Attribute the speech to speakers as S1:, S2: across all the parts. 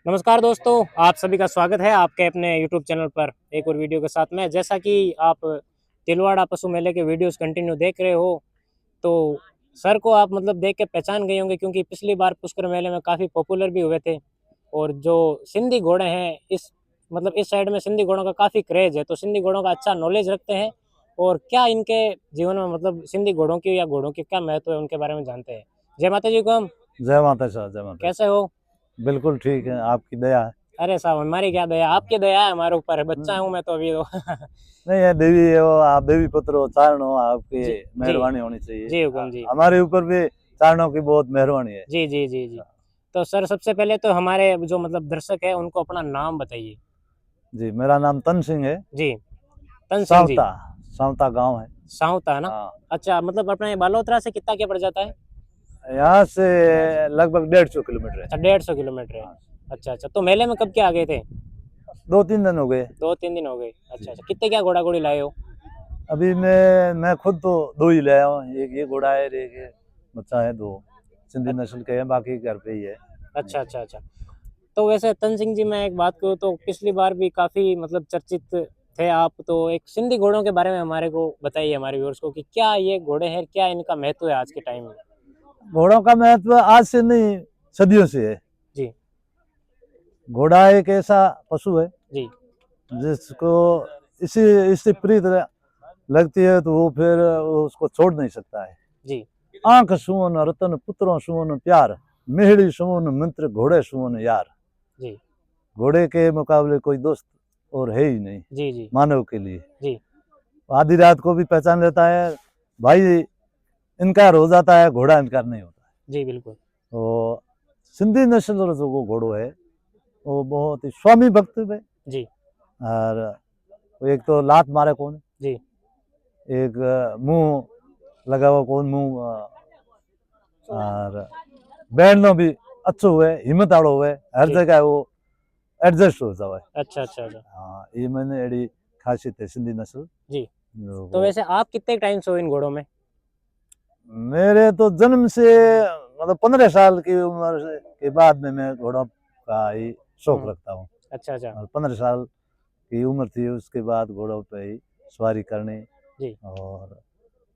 S1: नमस्कार दोस्तों, आप सभी का स्वागत है आपके अपने YouTube चैनल पर एक और वीडियो के साथ में। जैसा कि आप तिलवाड़ा पशु मेले के वीडियोस कंटिन्यू देख रहे हो, तो सर को आप मतलब देख के पहचान गए होंगे, क्योंकि पिछली बार पुष्कर मेले में काफ़ी पॉपुलर भी हुए थे। और जो सिंधी घोड़े हैं, इस साइड में सिंधी घोड़ों का काफ़ी क्रेज है, तो सिंधी घोड़ों का अच्छा नॉलेज रखते हैं। और क्या इनके जीवन में मतलब सिंधी घोड़ों की या घोड़ों की क्या महत्व है, उनके बारे में जानते हैं। जय माता जी को हम।
S2: जय माता शाह, जय माता।
S1: कैसे हो?
S2: बिल्कुल ठीक है, आपकी दया है।
S1: अरे साहब, हमारी क्या दया, आपकी दया है हमारे ऊपर। बच्चा हूँ मैं तो अभी तो।
S2: नहीं है देवी है वो, आप देवी पुत्र हो, चारण हो, आपकी
S1: जी जी
S2: मेहरबानी होनी चाहिए।
S1: जी हुकुम जी।
S2: हमारे ऊपर भी चारणों की बहुत मेहरबानी है।
S1: जी जी जी जी। तो सर, सबसे पहले तो हमारे जो मतलब दर्शक है उनको अपना नाम बताइए।
S2: जी, मेरा नाम तन सिंह है।
S1: जी, तन सिंह जी।
S2: सावता, सावता गांव है।
S1: सावता है ना?
S2: हाँ,
S1: अच्छा, मतलब अपने बालोतरा से कितना क्या पड़ जाता है?
S2: यहाँ से लगभग 150 किलोमीटर है।
S1: अच्छा, 150 किलोमीटर है।
S2: हाँ,
S1: अच्छा अच्छा, तो मेले में कब क्या आ गए थे?
S2: 2-3 दिन हो गए।
S1: 2-3 दिन हो गए।
S2: जी,
S1: अच्छा अच्छा, कितने क्या घोड़ा घोड़ी लाए हो?
S2: अभी मैं खुद तो 2 ही ले आया हूँ। एक ये घोड़ा है, एक ये बच्चा है। 2 सिंधी नस्ल के हैं, बाकी घर पे ही है।
S1: अच्छा अच्छा अच्छा। तो वैसे तन सिंह जी, मैं एक बात करूँ तो पिछली बार भी काफी मतलब चर्चित थे आप। तो एक सिंधी घोड़ों के बारे में हमारे को बताइए, हमारे व्यूअर्स को, कि क्या ये घोड़े हैं, क्या इनका महत्व है आज के टाइम में।
S2: घोड़ों का महत्व आज से नहीं, सदियों से है।
S1: जी
S2: घोड़ा एक ऐसा पशु है
S1: जी
S2: जिसको इसी इससे प्रीत लगती है, तो वो फिर उसको छोड़ नहीं सकता है।
S1: जी
S2: आंख सुवन रतन पुत्रों सुवन प्यार, मेहड़ी सुवन मंत्र घोड़े सुवन यार।
S1: जी
S2: घोड़े के मुकाबले कोई दोस्त और है ही नहीं
S1: जी जी
S2: मानव के लिए।
S1: जी
S2: आधी रात को भी पहचान लेता है भाई, इनकार हो जाता है, घोड़ा इनकार नहीं होता।
S1: जी बिल्कुल।
S2: तो सिंधी नस्ल और जो वो घोड़ो है, वो बहुत ही स्वामी भक्त है।
S1: जी
S2: और वो एक तो लात मारे कौन,
S1: जी
S2: एक मुंह लगा हुआ कौन मुंह, और बैंड नो भी अच्छो हुए, हिम्मत आड़ो हुए, हर
S1: जी।
S2: जगह वो एडजस्ट हो जावे।
S1: अच्छा अच्छा अच्छा।
S2: हाँ, ये मैंने एडी खासियत है सिंधी नस्ल
S1: जी।
S2: जो
S1: तो
S2: वो।
S1: वैसे आप कितने टाइम से हो इन घोड़ों में?
S2: मेरे तो जन्म से मतलब 15 साल की उम्र के बाद में मैं घोड़ों का ही शौक रखता हूँ।
S1: अच्छा अच्छा।
S2: और 15 साल की उम्र थी, उसके बाद घोड़ों पे ही सवारी करनी
S1: जी
S2: और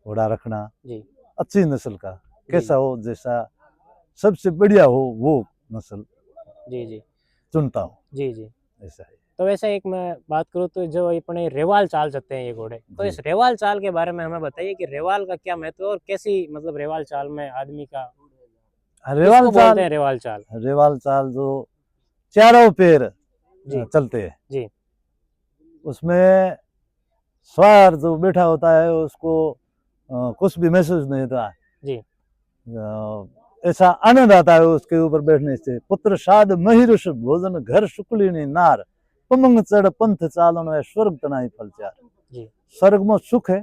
S2: घोड़ा रखना।
S1: जी
S2: अच्छी नस्ल का
S1: जी
S2: कैसा हो, जैसा सबसे बढ़िया हो वो नस्ल
S1: जी जी
S2: चुनता हूँ।
S1: जी जी।
S2: ऐसा है।
S1: तो वैसे एक मैं बात करूँ तो जो अपने रेवाल चाल चलते हैं ये घोड़े, तो
S2: जी,
S1: इस रेवाल चाल के बारे में हमें बताइए कि रेवाल का क्या महत्व है, और कैसी मतलब रेवाल चाल में आदमी का,
S2: रेवाल
S1: किसको बोलते
S2: चाल,
S1: हैं रेवाल चाल?
S2: रेवाल चाल जो चारों पैर
S1: जी
S2: चलते हैं,
S1: जी
S2: उसमें सवार जो बैठा होता है उसको कुछ भी महसूस नहीं होता।
S1: जी
S2: ऐसा आनंद आता है उसके ऊपर बैठने से। पुत्र साध महिरुष भोजन घर शुक्लिनी नार, पमंग चढ़ पंथ चालन है स्वर्ग तनाई फलचार।
S1: जी
S2: स्वर्ग में सुख है,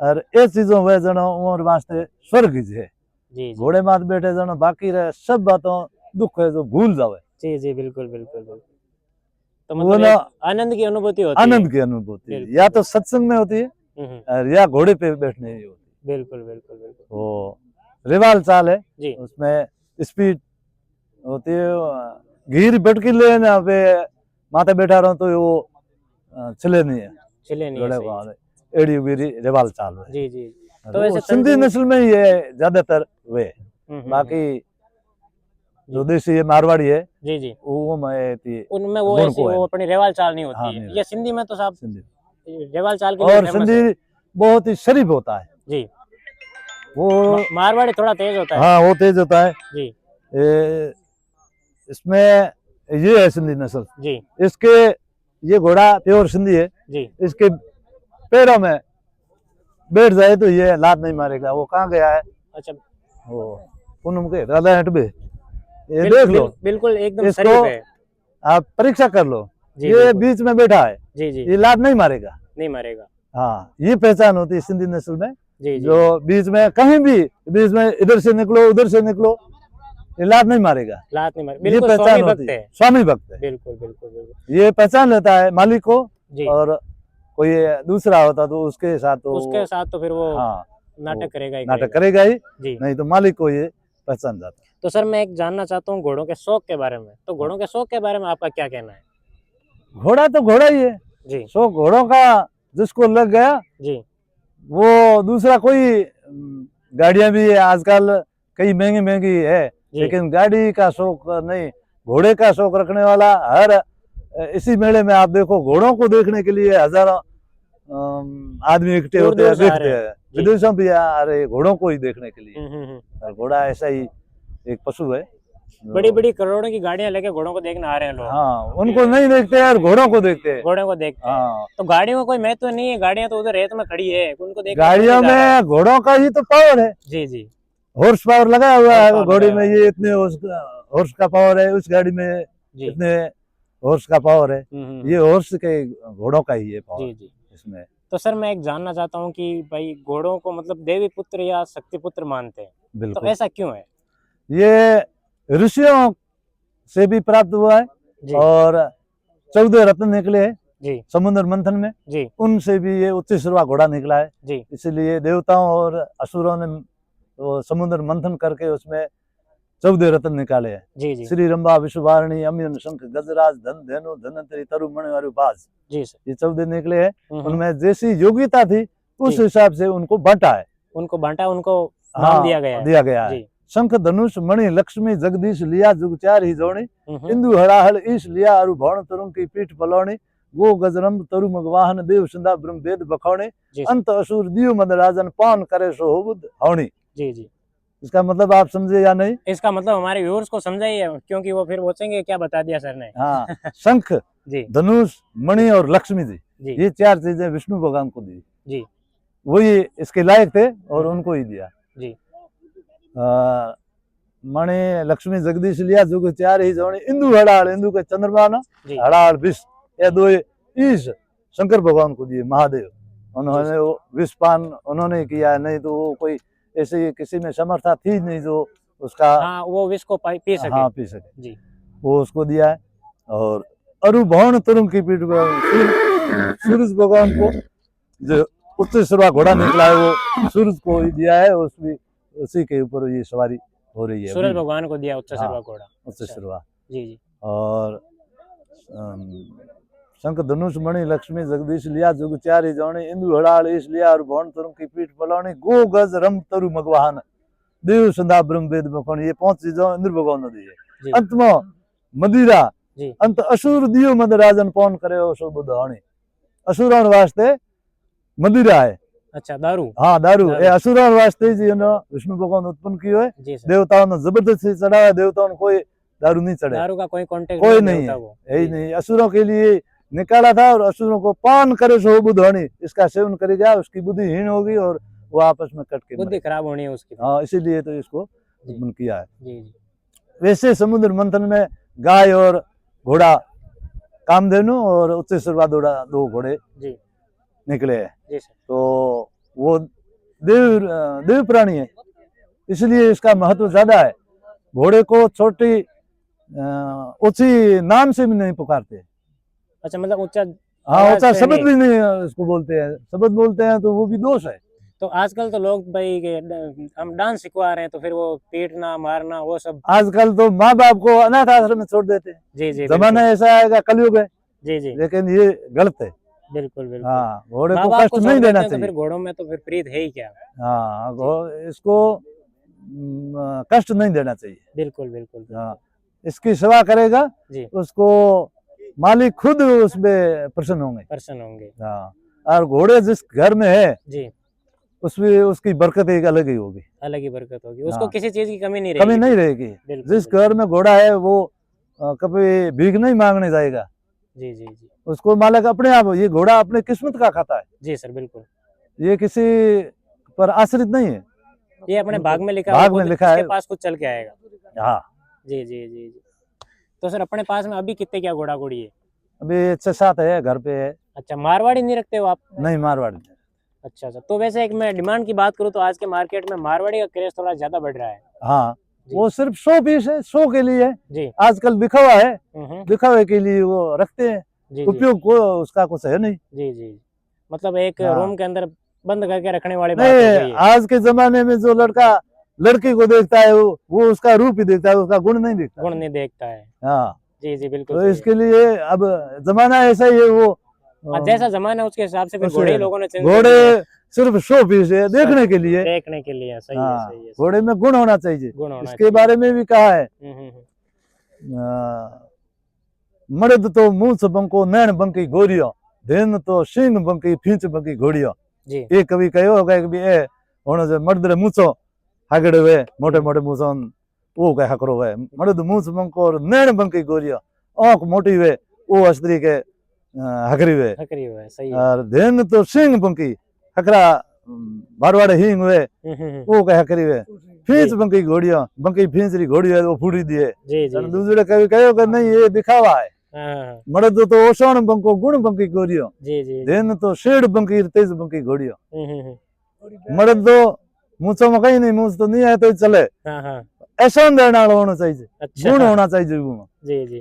S2: और ये चीजों वे जनो उम्र वास्ते स्वर्ग ही है।
S1: जी जी
S2: घोड़े मात बैठे जनो बाकी रहे सब बातों दुख है जो भूल जावे।
S1: जी जी बिल्कुल बिल्कुल बिल्कुल। तो
S2: वो
S1: मतलब
S2: ना
S1: एक आनंद की अनुभूति होती है।
S2: आनंद की अनुभूति
S1: बिल्कुल
S2: या तो
S1: बिल्कुल।
S2: सत्संग में होती है,
S1: हम्म।
S2: और या घोड़े पे बैठने ही होती
S1: बिल्कुल बिल्कुल बिल्कुल।
S2: है। वो रिवाल चाल है,
S1: जी
S2: उसमें स्पीड होती है। घीर बटकी ले ना पे माथे बैठा रहो तो वो चले नहीं है।
S1: चले नहीं है,
S2: घोड़े
S1: सही है।
S2: को एड़ी वीरी रिवाल चाल है।
S1: जी जी।
S2: और
S1: तो
S2: वो
S1: वैसे
S2: सिंधी
S1: तंजिंग।
S2: नस्ल में ही है ज्यादातर वे।
S1: हम्म।
S2: बाकी जो
S1: जी
S2: देसी है मारवाड़ी है,
S1: जी जी।
S2: वो मैं थी
S1: उनमें वो
S2: गुण
S1: ऐसी
S2: को है।
S1: वो अपनी रेवाल चाल नहीं
S2: हाँ,
S1: होती है,
S2: नहीं
S1: ये
S2: रहता
S1: सिंधी में तो साहब
S2: सिंधी।
S1: रेवाल चाल के लिए
S2: और
S1: फेमस है।
S2: सिंधी बहुत ही शरीफ होता है
S1: जी।
S2: वो।
S1: मारवाड़ी थोड़ा तेज होता है।
S2: हाँ, वो तेज होता है।
S1: जी
S2: ए, इसमें ये है सिंधी नस्ल।
S1: जी
S2: इसके ये घोड़ा प्योर सिंधी है।
S1: जी
S2: इसके पैरों में बैठ जाए तो ये लात नहीं मारेगा। वो कहाँ गया है?
S1: अच्छा।
S2: वो पूनम के राधा हट में, ये देख लो।
S1: बिल्कुल एकदम
S2: इसको
S1: शरीफ है।
S2: आप परीक्षा कर लो,
S1: जी
S2: ये
S1: बिल्कुल।
S2: बीच में बैठा है,
S1: जी जी।
S2: ये लात नहीं मारेगा।
S1: नहीं मारेगा।
S2: हाँ, ये पहचान होती है सिंधी नस्ल में।
S1: जी जी
S2: जो बीच में कहीं भी बीच में इधर से निकलो उधर से निकलो, ये लात नहीं मारेगा।
S1: लात नहीं मारे,
S2: ये
S1: बिल्कुल स्वामी
S2: पहचान होती
S1: भक्त
S2: है,
S1: है।
S2: स्वामी भक्त है।
S1: बिल्कुल बिल्कुल बिल्कुल।
S2: ये पहचान लेता है मालिक को।
S1: जी।
S2: और कोई दूसरा होता तो उसके साथ
S1: उसके
S2: तो
S1: साथ तो फिर वो
S2: हाँ, वो
S1: नाटक करेगा ही
S2: नाटक
S1: करेगा।
S2: करेगा ही,
S1: जी
S2: नहीं तो मालिक को ये पहचान जाता है।
S1: तो सर मैं एक जानना चाहता हूँ घोड़ों के शौक के बारे में, तो घोड़ों के शौक के बारे में आपका क्या कहना है?
S2: घोड़ा तो घोड़ा ही है,
S1: जी
S2: शौक घोड़ों का जिसको लग गया
S1: जी
S2: वो दूसरा कोई गाड़ियां भी है आजकल कई महंगी महंगी है,
S1: जी
S2: लेकिन गाड़ी का शौक नहीं, घोड़े का शौक रखने वाला हर इसी मेले में आप देखो घोड़ों को देखने के लिए हजारों आदमी इकट्ठे
S1: दूर
S2: होते
S1: दूर
S2: हैं,
S1: से आ
S2: देखते
S1: रहे हैं।
S2: हैं,
S1: जी
S2: विदेशों भी आ रहे घोड़ों को ही देखने के लिए। और घोड़ा ऐसा ही एक पशु है
S1: बड़ी बड़ी करोड़ों की गाड़ियां लेके घोड़ों को देखने आ रहे हैं लोग।
S2: हाँ, उनको नहीं देखते हैं और घोड़ों को देखते हैं।
S1: घोड़ों को देखते हैं।
S2: हाँ,
S1: तो गाड़ियों का कोई महत्व नहीं है, गाड़ियां तो उधर रेत में खड़ी है, उनको देखने
S2: गाड़ियों
S1: कौन नहीं जा रहा है?
S2: में घोड़ों का ही तो पावर है,
S1: जी जी
S2: हॉर्स पावर लगा हुआ
S1: हॉर्स
S2: है
S1: पावर
S2: घोड़ी
S1: लगाया
S2: में,
S1: हुआ है।
S2: ये इतने हॉर्स का पावर है, उस गाड़ी में
S1: जी
S2: इतने हॉर्स का पावर है, ये
S1: हम्म।
S2: हॉर्स के घोड़ों का ही है पावर
S1: जी जी।
S2: इसमें।
S1: तो सर मैं एक जानना चाहता हूँ कि भाई घोड़ों को मतलब देवी पुत्र या शक्ति पुत्र मानते हैं, तो
S2: बिल्कुल,
S1: ऐसा क्यों है?
S2: ये ऋषियों से भी प्राप्त हुआ है
S1: जी
S2: और 14 रत्न निकले हैं
S1: जी
S2: समुद्र मंथन में,
S1: जी
S2: उनसे भी ये उत्तीसवां घोड़ा निकला है।
S1: जी
S2: इसलिए देवताओं और असुरों ने वो समुद्र मंथन करके उसमें 14 रत्न निकाले हैं।
S1: जी जी
S2: श्री रंभा विश्ववारिणी अम्यन शंख गजराज धन धेनु धनंतरी तरु मणि और बाज,
S1: जी सर।
S2: ये 14 निकले हैं।
S1: हम्म।
S2: उनमें जैसी योग्यता थी उस
S1: जी।
S2: हिसाब से उनको बांटा है,
S1: उनको बांटा, उनको नाम दिया गया है।
S2: दिया गया है।
S1: जी
S2: शंख धनुष मणि लक्ष्मी जगदीश लिया जुग चार ही जोड़ी,
S1: हम्म।
S2: इंदु हड़ाहल ईश लिया अरु भौण तरुण की पीठ पलौनी, गो गजरंब तरु मगवाहन देव संधा ब्रह्म वेद बखौने,
S1: जी सर।
S2: अंत असुर दियो मद राजन पान करे सो हो बुध हौणी।
S1: जी जी।
S2: इसका मतलब आप समझे या नहीं?
S1: इसका मतलब हमारे व्यूअर्स को समझाइए, क्योंकि वो फिर पूछेंगे क्या बता दिया सर ने।
S2: हाँ, शंख
S1: जी
S2: धनुष मणि और लक्ष्मी जी,
S1: जी
S2: ये 4 चीजें विष्णु भगवान को दी,
S1: जी
S2: वही इसके लायक थे और उनको ही दिया।
S1: जी
S2: मणि लक्ष्मी जगदीश लिया जुग चार ही जोड़ी, इंदु हड़ाल, इंदु के चंद्रमा ना,
S1: जी
S2: हड़ाल विष, ये दो ईश शंकर भगवान को दिए, महादेव। उन्होंने वो विषपान उन्होंने किया, नहीं तो वो कोई ऐसे किसी में समर्था थी नहीं जो उसका
S1: हाँ वो विष को पी सके।
S2: हाँ पी सके,
S1: जी
S2: वो उसको दिया है। और अरु भौण तुरुंग की पीठ पर सूरज भगवान को जो उत्तीसवां घोड़ा निकला है वो सूरज को ही दिया है, उसी के ऊपर ये सवारी हो रही है।
S1: सूरज भगवान को दिया उत्तीसवां
S2: हाँ,
S1: घोड़ा।
S2: उत्तीसवां।
S1: जी जी
S2: और शंख धनुष मणि लक्ष्मी जगदीश लिया जुग चार ही जोणी, इंदु हड़ाल ईश लिया और भौण तुरुंग की पीठ पलौनी, गो गज रम तरु मगवाहन देव संधा ब्रह्म वेद बखौनी, ये 5 चीजों इंद्र भगवान ने दी है।
S1: जी
S2: अंत में मदिरा,
S1: जी
S2: अंत असुर दियो मद राजन पौन करे हो सो बुध हौणी, असुरों वास्ते मदिरा है।
S1: अच्छा दारू।
S2: हाँ दारू,
S1: दारू।
S2: ये असुरों वास्ते जी ने विष्णु भगवान उत्पन्न कियो है।
S1: जी सर।
S2: देवताओं ने जबरदस्ती चढ़ाया, देवताओं ने कोई दारू नहीं चढ़े,
S1: दारू का कोई कांटेक्ट
S2: कोई नहीं है, यही नहीं, असुरों के लिए निकाला था। और असुरों को पान करे सो बुध हौणी, इसका सेवन करेगा उसकी बुद्धि हीन होगी और वो आपस में कट के
S1: बुद्धि खराब होनी है उसकी।
S2: हाँ, इसीलिए तो इसको
S1: जी।
S2: उत्पन्न किया है।
S1: जी जी
S2: वैसे समुद्र मंथन में गाय और घोड़ा कामधेनु और उत्तीसवां दो घोड़े
S1: जी
S2: निकले हैं,
S1: जी सर।
S2: तो वो देव प्राणी है, इसलिए इसका महत्व ज्यादा है। घोड़े को छोटी ऊंची नाम से भी नहीं पुकारते।
S1: अच्छा मतलब ऊंचा
S2: हाँ,
S1: आवाज
S2: ऊंचा
S1: से
S2: शब्द
S1: नहीं।
S2: भी नहीं इसको बोलते हैं, शब्द बोलते हैं तो वो भी दोष है।
S1: तो आजकल तो लोग भाई हम डांस सिखवा रहे हैं, तो फिर वो पीटना मारना वो सब।
S2: आजकल तो माँ बाप को अनाथ आश्रम में छोड़ देते हैं,
S1: जी जी
S2: जमाना ऐसा आएगा, कलयुग है,
S1: जी जी
S2: लेकिन ये गलत है।
S1: बिल्कुल बिल्कुल।
S2: हाँ, घोड़े
S1: माँ
S2: को
S1: बाप
S2: कष्ट
S1: को
S2: नहीं
S1: छोड़
S2: देना
S1: देते हैं, तो
S2: चाहिए।
S1: फिर घोड़ों में तो फिर प्रीत है ही क्या।
S2: हाँ, इसको कष्ट नहीं देना चाहिए।
S1: बिल्कुल बिल्कुल।
S2: हाँ, इसकी सेवा करेगा
S1: जी
S2: उसको मालिक खुद उसमें प्रसन्न होंगे।
S1: प्रसन्न होंगे।
S2: हाँ, और घोड़े जिस घर में है
S1: जी
S2: उसमें उसकी बरकत एक अलग ही होगी,
S1: अलग ही बरकत होगी, उसको
S2: हाँ।
S1: किसी चीज की कमी नहीं रहेगी।
S2: कमी नहीं रहेगी।
S1: बिल्कुल
S2: जिस घर में घोड़ा है वो कभी भीख नहीं मांगने जाएगा,
S1: जी जी जी
S2: उसको मालिक अपने आप, ये घोड़ा अपने किस्मत का खाता है,
S1: जी सर बिल्कुल।
S2: ये किसी पर आश्रित नहीं है,
S1: ये अपने भाग में लिखा
S2: भाग
S1: है,
S2: में
S1: खुद
S2: लिखा है।
S1: इसके पास खुद चल के आएगा।
S2: हाँ,
S1: जी जी जी जी। तो सर अपने पास में अभी कितने क्या घोड़ा घोड़ी है?
S2: अभी 6-7 है घर पे है।
S1: अच्छा मारवाड़ी नहीं रखते हो आप?
S2: नहीं, मारवाड़ी।
S1: अच्छा अच्छा। तो वैसे एक मैं डिमांड की बात करूँ तो आज के मार्केट में मारवाड़ी का क्रेज थोड़ा ज्यादा बढ़ रहा है।
S2: हाँ,
S1: जी।
S2: वो सिर्फ 100 पीस है, 100 के लिए है।
S1: जी
S2: आजकल दिखावा है, दिखावे के लिए वो रखते हैं,
S1: जी
S2: उपयोग को उसका कुछ है नहीं।
S1: जी जी। मतलब एक
S2: हाँ।
S1: रूम के अंदर बंद करके रखने वाली बात हो गई
S2: नहीं,
S1: है।
S2: आज के जमाने में जो लड़का लड़की को देखता है वो उसका रूप ही देखता है, उसका गुण नहीं देखता।
S1: गुण नहीं देखता है।
S2: हाँ,
S1: जी जी बिल्कुल
S2: तो
S1: सही है।
S2: इसके लिए अब जमाना ऐसा ही है। वो
S1: और जैसा जमाना है उसके हिसाब से फिर
S2: उसे-
S1: घोड़े लोगों ने चेंज कर दिए
S2: घोड़े सिर्फ शो पीस है, देखने के लिए।
S1: देखने के लिए। सही है
S2: हाँ,
S1: सही है।
S2: घोड़े में गुण होना चाहिए।
S1: गुण होना
S2: इसके बारे में भी कहा है, मर्द तो मूछ बंको नैन बंकी घोड़ियो, धेन तो सिंह बंकी फींच बंकी घोड़ियो।
S1: जी
S2: ये कभी कहो होगा कि ए होने जो मर्द रे मूछो हागड़े वे मोटे मोटे मूछो वो कह हकरो वे, मर्द मूछ बंको और नैन बंकी घोड़ियो, आंख मोटी वे वो अस्त्री के हकरी वे।
S1: हकरी हुआ है। सही है।
S2: और धेन तो सिंह बंकी हकरा बारवाड़े हिंग वे वो कह हकरी वे। फींच बंकी घोड़ियो, बंकी फींचरी घोड़ियो है वो फूटी दिए।
S1: जी जी
S2: दूसरे कभी कहो कि नहीं ये दिखावा है।
S1: हाँ
S2: मर्द तो ओसोण बंको गुण बंकी घोड़ियो,
S1: जी जी।
S2: धेन तो शेड़ बंकी तेज बंकी घोड़ियो। मर्द तो मूछों में कहीं नहीं, मूछ तो नहीं है तो चले,
S1: हाँ हाँ।
S2: ऐसा देना होना चाहिए,
S1: अच्छा
S2: गुण होना चाहिए जीवन में।
S1: जी जी।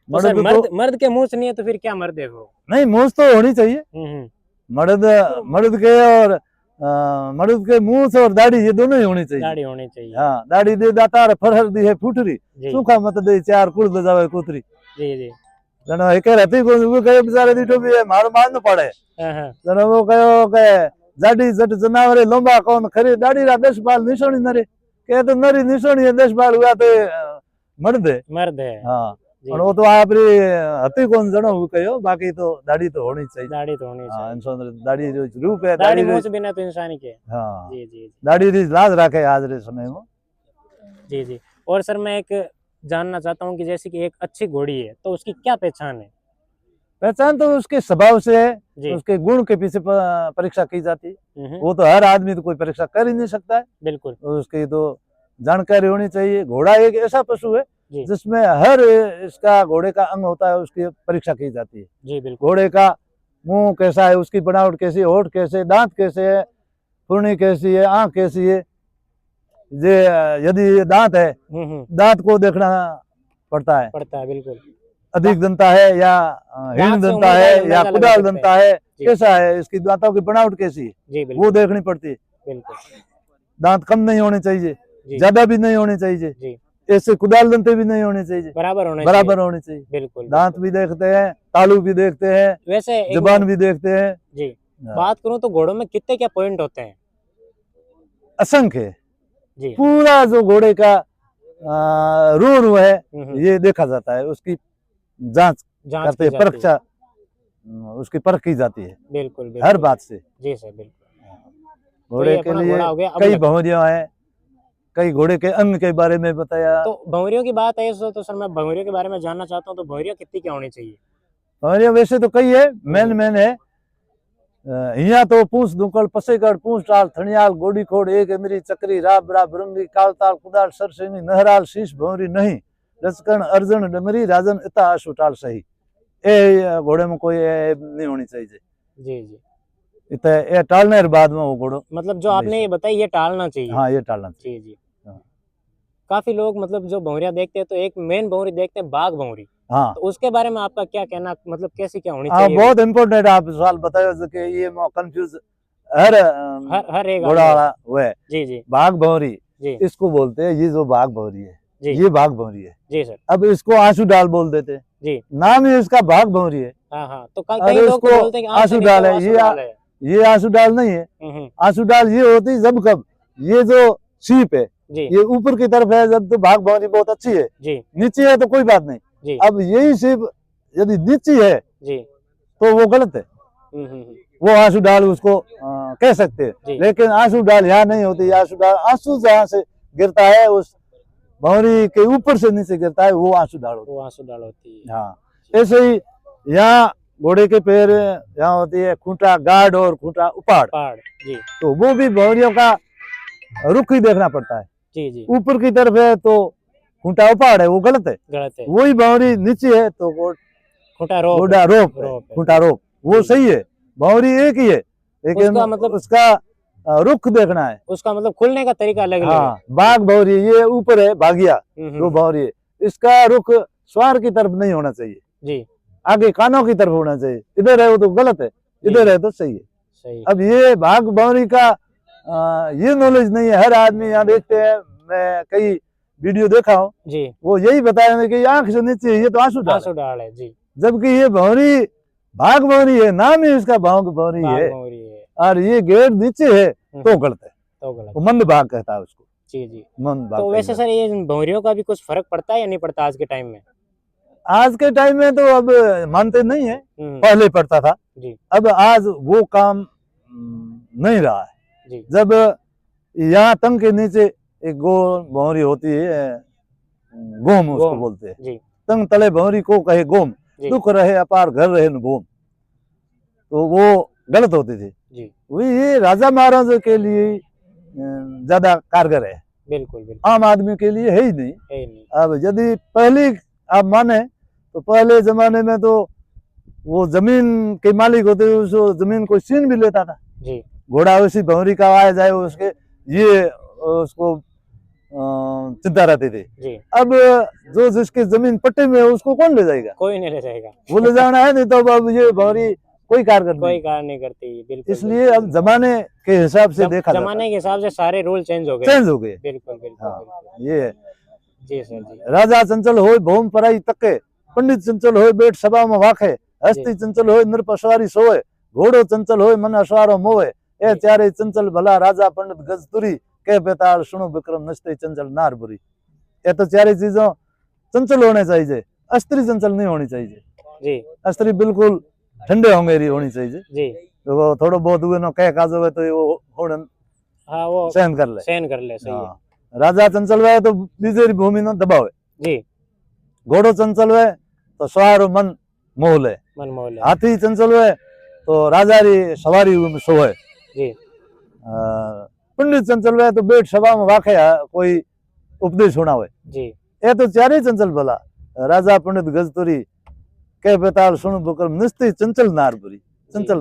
S1: तो सर मर्द के मूछ नहीं है तो फिर क्या मर्द है वो?
S2: नहीं, मूछ तो होनी चाहिए। मर्द मर्द के और मर्द के मूछ और दाढ़ी ये दोनों ही होनी चाहिए।
S1: दाढ़ी होनी चाहिए।
S2: हाँ, दाढ़ी दे दातार फरहर दी है फुटरी, सूखा मत दे चार कुड़ बजावे कुतरी।
S1: जी जी।
S2: जनो एक रहती को वो कहे बेचारे दीठो भी है मारो मान पड़े। जनो वो कहो के जाडी जट जनावरे लंबा कौन खरी दाढ़ी रा 10 बाल निशानी नरे के तो नरी निशानी है 10 बाल हुआ तो मर्द है। हाँ, और वो तो आपरी हती कौन जनो वो कहो, बाकी तो दाढ़ी तो होनी चाहिए।
S1: दाढ़ी तो होनी चाहिए।
S2: हाँ, इंसान दाढ़ी जो रूप है,
S1: दाढ़ी मूछ बिना तो इंसान के।
S2: हाँ
S1: जी जी।
S2: दाढ़ी री लाज रखे आज रे समय में।
S1: जी जी। और सर मैं एक जानना चाहता हूँ कि जैसे कि एक अच्छी घोड़ी है तो उसकी क्या पहचान है?
S2: पहचान तो उसके स्वभाव से है, उसके गुण के पीछे परीक्षा की जाती है। वो तो हर आदमी तो कोई परीक्षा कर ही नहीं सकता है। बिल्कुल, उसकी तो जानकारी होनी चाहिए। घोड़ा एक ऐसा पशु है जिसमें हर इसका घोड़े का अंग होता है, उसकी परीक्षा की जाती है। जी बिल्कुल। घोड़े का मुंह कैसा है, उसकी बनावट कैसी है, होठ कैसे, दांत कैसे है, पूर्णी कैसी है, आंख कैसी है। यदि ये दांत है, दांत को देखना पड़ता है बिल्कुल। अधिक दंता है या हीन दंता है या कुदाल दंता है, कैसा है, इसकी दांतों की बनावट कैसी है, वो देखनी पड़ती है। बिल्कुल, दांत कम नहीं होने चाहिए, ज्यादा भी नहीं होने चाहिए, ऐसे कुदाल दंते भी नहीं होने चाहिए, बराबर होने चाहिए। बिल्कुल, दांत भी देखते हैं, तालू भी देखते हैं, वैसे जुबान भी देखते हैं। जी, बात करूं तो घोड़ों में कितने क्या पॉइंट होते हैं? असंख्य। पूरा जो घोड़े का रू है ये देखा जाता है, उसकी जांच करते हैं, परीक्षा उसकी परख की जाती है। बिल्कुल, हर बात से। जी सर बिल्कुल। घोड़े के लिए कई भौंरियां हैं, कई घोड़े के अंग के बारे में बताया। तो भौंरियों की बात है तो सर मैं भौंरियों के बारे में जानना चाहता हूँ, तो भौंरियां कितनी क्या होनी चाहिए? भौंरियां वैसे तो कई है, मेन है। हिया तो पूछ दुकड़ पसेगढ़ पूछ टाल थनियाल गोडी खोड़ एक मेरी चक्री राब राब रंगी कालताल कुदाल सरसिंगी नहराल शीश भौरी नहीं रचकन अर्जुन डमरी राजन इता आशुटाल सही। ए घोड़े में कोई नहीं होनी चाहिए। जी जी। इतना ये टालने के बाद में वो घोड़ो, मतलब जो आपने ये बताई ये टालना चाहिए। हाँ, ये टालना चाहिए। जी जी। हाँ। काफी लोग मतलब जो भौंरिया देखते हैं तो एक मेन भौंरी देखते हैं बाघ भौंरी। हाँ, तो उसके बारे में आपका क्या कहना, मतलब कैसी क्या होनी चाहिए? बहुत इम्पोर्टेंट आप सवाल बताया कि ये कंफ्यूज हर एक घोड़ा वाला वो है। जी जी। बाघ भौंरी इसको बोलते हैं, ये जो बाघ भौंरी है ये बाघ भौंरी है। जी सर। अब इसको आंसू डाल बोल देते हैं। जी, नाम ही इसका बाघ भौंरी है। हाँ हाँ, तो कई लोग बोलते हैं कि आंसू डाल है, ये आंसू डाल नहीं है। आंसू डाल ये होती है जब कब ये जो सीप है ये ऊपर की तरफ है जब तो बाघ भौंरी बहुत अच्छी है। जी, नीचे है तो कोई बात नहीं। जी, अब यही सीप यदि नीचे है जी तो वो गलत है। वो आंसू डाल उसको कह सकते हैं, लेकिन आंसू डाल यहाँ नहीं होती। आंसू डाल आंसू जहाँ से गिरता है उस भौंरी के ऊपर से नीचे गिरता है वो आंसू डाल होती है। हाँ, ऐसे ही यहाँ घोड़े के पैर यहाँ होती है खूंटा गाढ़ और खूंटा उपाड़। जी, तो वो भी भौंरियों का रुख ही देखना पड़ता है। जी जी। ऊपर की तरफ है तो खूंटा उपाड़ है, वो गलत है। वही भौंरी नीचे है तो खूंटा रोप वो सही है। भौंरी एक ही है, लेकिन मतलब उसका रुख देखना है, उसका मतलब खुलने का तरीका अलग है। हाँ, बाघ भौंरी ये ऊपर है भागिया जो भौंरी है, इसका रुख स्वार की तरफ नहीं होना चाहिए। जी, आगे कानों की तरफ होना चाहिए। इधर है वो तो गलत है, इधर है तो सही है। सही। अब ये बाघ भौंरी का ये नॉलेज नहीं है। हर आदमी यहाँ देखते हैं, मैं कई वीडियो देखा हूँ,
S1: जी
S2: वो यही बताया कि आंख से नीचे ये तो आंसू डाल
S1: आंसू डाल है जी,
S2: जबकि ये भौरी भाग भौरी है, नाम ही इसका भाग भौरी
S1: बाघ
S2: है,
S1: मोरी है,
S2: और ये गेट नीचे है तो गलत है,
S1: तो गलत।
S2: वो मंद भाग कहता है उसको,
S1: जी जी।
S2: मंद भाग
S1: तो वैसे सर ये भौरियों का भी कुछ फर्क पड़ता है या नहीं पड़ता आज के टाइम में?
S2: आज के टाइम में तो अब मानते नहीं है,
S1: हम्म,
S2: पहले पड़ता था,
S1: जी
S2: अब आज वो काम नहीं रहा है।
S1: जी
S2: जब यहाँ तंग के नीचे एक गोल भौरी होती है, गोम उसको
S1: गोम,
S2: बोलते हैं,
S1: जी
S2: तंग तले भौरी को कहे गोम,
S1: जी
S2: दुख रहे अपार घर रहे न भूम, तो वो गलत होती थी।
S1: जी,
S2: वो ये राजा महाराजा के लिए ज्यादा कारगर है,
S1: बिल्कुल बिल्कुल,
S2: आम आदमी के लिए है ही नहीं।
S1: है ही नहीं,
S2: अब यदि पहली आप माने तो पहले जमाने में तो वो जमीन के मालिक होते उस जमीन को छीन भी लेता था,
S1: जी
S2: घोड़ा उसी भौरी का आ जाए उसके, ये उसको चिंता रहती थी।
S1: जी,
S2: अब जो जिसकी जमीन पट्टे में है उसको कौन ले जाएगा,
S1: कोई नहीं ले जाएगा,
S2: वो ले जाना है नहीं, तो अब ये भौरी कोई कारगर
S1: कोई
S2: नहीं।
S1: कार नहीं करती, बिल्कुल
S2: इसलिए
S1: बिल्कुल।
S2: अब जमाने के हिसाब से देखा जाता
S1: जमाने के हिसाब से सारे रूल चेंज हो गए,
S2: चेंज हो गए।
S1: बिल्कुल बिल्कुल
S2: हाँ,
S1: बिल्कुल।
S2: ये है।
S1: जी सर जी,
S2: राजा चंचल होय भौम पराई तके, पंडित चंचल होय बैठ सभा में वाखे, हस्ती चंचल होय नृप सवारी सोए, घोड़ो चंचल होय मन अश्वारो मोए, ए
S1: जी।
S2: चारे चंचल भला राजा पंडित गजतुरी, के बेताल सुनो विक्रम नचते चंचल नार बुरी। ये तो चारे चीजों चंचल होने चाहिए, अस्त्री चंचल नहीं होनी चाहिए।
S1: जी
S2: अस्त्री बिल्कुल ठंडे होंगे होनी चाहिए,
S1: जी,
S2: तो वो थोड़ा बहुत हुए ना कह काज हुए तो वो होड़
S1: हाँ वो
S2: सहन कर ले।
S1: सहन कर ले, सही है,
S2: हाँ, राजा चंचल हुए तो बीजेरी भूमि न दबावे,
S1: जी
S2: घोड़ो चंचल हुए तो सवारो मन मोह ले,
S1: मन मोह ले,
S2: हाथी चंचल हुए तो राजा री सवारी में सोए,
S1: जी
S2: पंडित चंचल हुए तो बैठ सभा में वाखे कोई उपदेश सुनावे।
S1: जी,
S2: ये तो चारे चंचल भला राजा पंडित गजतुरी, के बेताल सुन बुकरम निस्ती चंचल नार बुरी। चंचल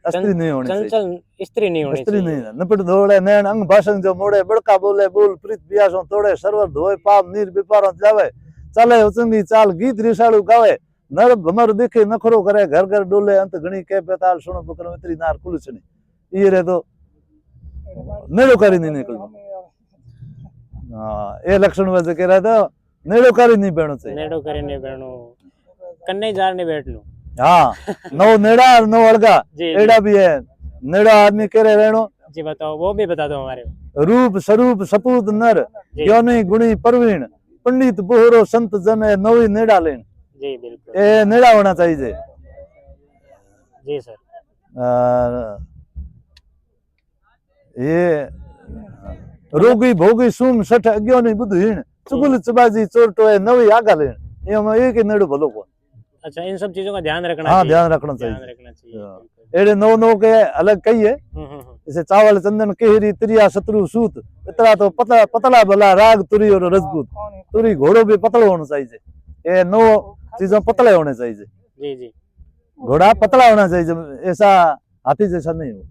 S2: अस्त्री नहीं होनी चाहिए,
S1: चंचल स्त्री नहीं होनी
S2: अस्त्री
S1: चाहिए,
S2: नहीं, नपट दौड़े नैन अंग भाषण जो मोड़े, बड़का बोले बोल प्रीत पियासों तोड़े, सर्वर धोए पाप नीर विपारों जावे, चले उचंगी चाल गीत रिसाड़ू गावे, नर भमर दिखे नखरो करे, घर घर डोले अंत घणी, के बेताल सुनो बुकरम इतरी नार कुलचनी। ये रे तो नेड़ो करी नहीं निकल। हाँ, ये लक्षण वैसे कह रहा था, नेड़ो करी नहीं बैठना चाहिए।
S1: नेड़ो करे नहीं बैठो, कन्ने जार नहीं बैठ लो,
S2: हाँ, नो नेड़ा और नो अलगा,
S1: जी
S2: एड़ा भी है, नेड़ा आदमी कह रहे रहनो,
S1: जी, बताओ वो भी बता दो हमारे,
S2: रूप स्वरूप सपूत नर,
S1: जी
S2: ज्ञानी गुणी परवीण, पंडित बोहरो संत जन है, नवी नेड़ा लेन।
S1: जी बिल्कुल,
S2: ये नेड़ा होना चाहिए।
S1: जी सर,
S2: ये रोगी भोगी सुम सठ अज्ञानी बुद्धहीन, चुगल चबाजी चोरटो है, नवी आगा लेन। ये हम एक ही नेड़ो भलो को।
S1: अच्छा इन सब चीजों का ध्यान रखना
S2: हाँ,
S1: चाहिए,
S2: ध्यान रखना
S1: ध्यान
S2: चाहिए।
S1: रखना चाहिए,
S2: हाँ।
S1: बिल्कुल।
S2: एड़े नो नो के अलग कही है,
S1: हम्म,
S2: जैसे चावल चंदन केहरी त्रिया शत्रु सूत, इतना तो पतला भला राग तुरी और रजपूत, तुरी घोड़ो भी पतला होना चाहिए, ये नो चीजों पतले होने चाहिए,
S1: जी जी,
S2: घोड़ा पतला होना चाहिए, ऐसा हाथी जैसा नहीं हो,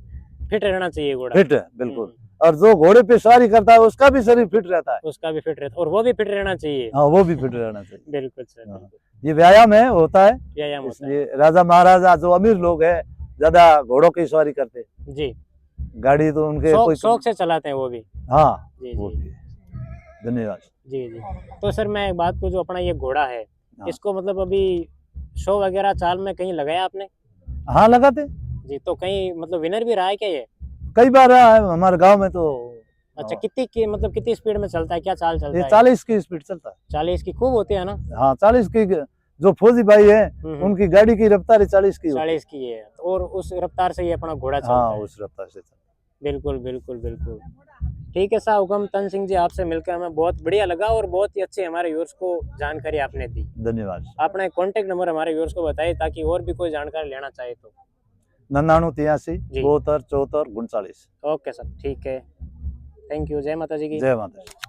S1: फिट रहना चाहिए घोड़ा,
S2: फिट है बिल्कुल। और जो घोड़े पे सवारी करता है उसका भी शरीर फिट रहता है,
S1: उसका भी फिट रहता और वो भी फिट रहना चाहिए,
S2: हाँ, वो भी फिट रहना चाहिए।
S1: बिल्कुल सर,
S2: हाँ।
S1: बिल्कुल।
S2: ये व्यायाम है, होता है,
S1: व्यायाम होता है,
S2: इसलिए राजा महाराजा जो अमीर लोग हैं ज्यादा घोड़ों की सवारी करते हैं,
S1: जी
S2: गाड़ी तो उनके कोई
S1: शौक से चलाते हैं वो भी,
S2: हाँ,
S1: जी
S2: वो
S1: जी
S2: भी है। धन्यवाद।
S1: जी जी। तो सर मैं एक बात को, जो अपना ये घोड़ा है,
S2: हाँ।
S1: इसको मतलब अभी शो वगैरह चाल में कहीं लगाया आपने?
S2: हाँ, लगाते
S1: जी, तो कहीं मतलब विनर भी रहा है क्या ये?
S2: कई बार रहा है हमारे गांव में तो।
S1: अच्छा, कितनी की मतलब कितनी स्पीड में चलता है, क्या चाल चलता
S2: ये
S1: है?
S2: 40 की स्पीड चलता है।
S1: 40 की खूब होती है ना?
S2: हाँ, 40 की, जो फौजी भाई है उनकी गाड़ी की रफ्तार 40 की होती है।
S1: 40 की है, और उस रफ्तार से ये अपना घोड़ा चलता
S2: हाँ,
S1: है।
S2: उस रफ्तार से चलता
S1: बिल्कुल बिल्कुल बिल्कुल। ठीक है साहब, हुकम तन सिंह जी, आपसे मिलकर हमें बहुत बढ़िया लगा और बहुत ही अच्छी हमारे व्यूअर्स को जानकारी आपने दी।
S2: है। धन्यवाद।
S1: आपने कॉन्टेक्ट नंबर हमारे व्यूअर्स को बताइए ताकि और भी कोई जानकारी लेना चाहे तो।
S2: 99 83
S1: जी।
S2: 72 74 39।
S1: ओके सर, ठीक है, थैंक यू, जय माता जी की।
S2: जय माता दी।